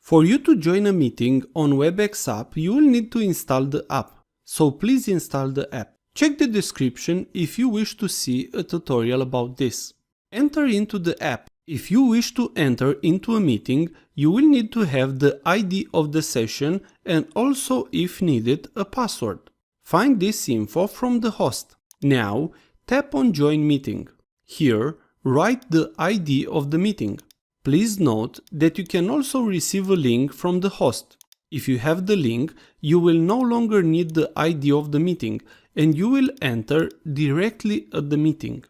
For you to join a meeting on WebEx app, you will need to install the app. So please install the app. Check the description if you wish to see a tutorial about this. Enter into the app. If you wish to enter into a meeting, you will need to have the ID of the session and also, if needed, a password. Find this info from the host. Now, tap on Join Meeting. Here, write the ID of the meeting. Please note that you can also receive a link from the host. If you have the link, you will no longer need the ID of the meeting and you will enter directly at the meeting.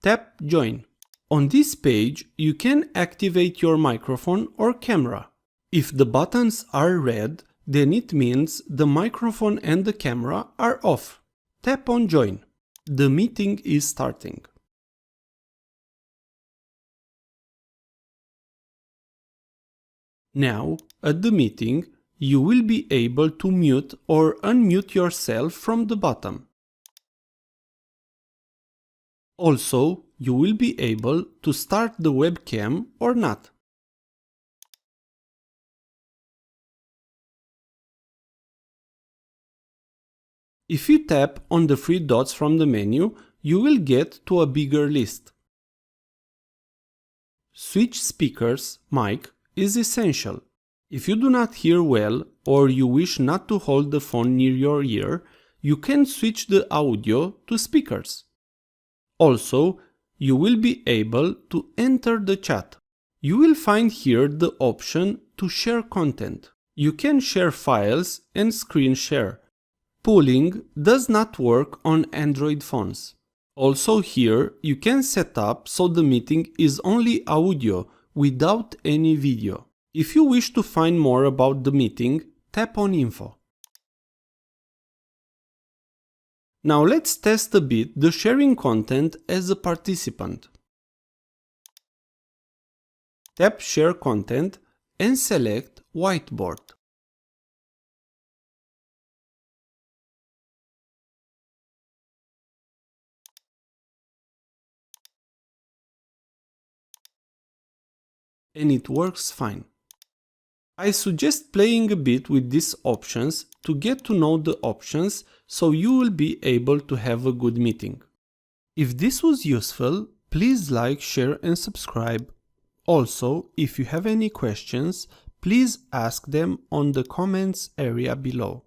Tap Join. On this page, you can activate your microphone or camera. If the buttons are red, then it means the microphone and the camera are off. Tap on Join. The meeting is starting. Now, at the meeting, you will be able to mute or unmute yourself from the bottom. Also, you will be able to start the webcam or not. If you tap on the three dots from the menu, you will get to a bigger list. Switch speakers, mic, is essential. If you do not hear well or you wish not to hold the phone near your ear, you can switch the audio to speakers. Also, you will be able to enter the chat. You will find here the option to share content. You can share files and screen share. Pooling does not work on Android phones. Also here, you can set up so the meeting is only audio without any video. If you wish to find more about the meeting, tap on Info. Now let's test a bit the sharing content as a participant. Tap Share Content and select Whiteboard. And it works fine. I suggest playing a bit with these options to get to know the options so you will be able to have a good meeting. If this was useful, please like, share and subscribe. Also, if you have any questions, please ask them on the comments area below.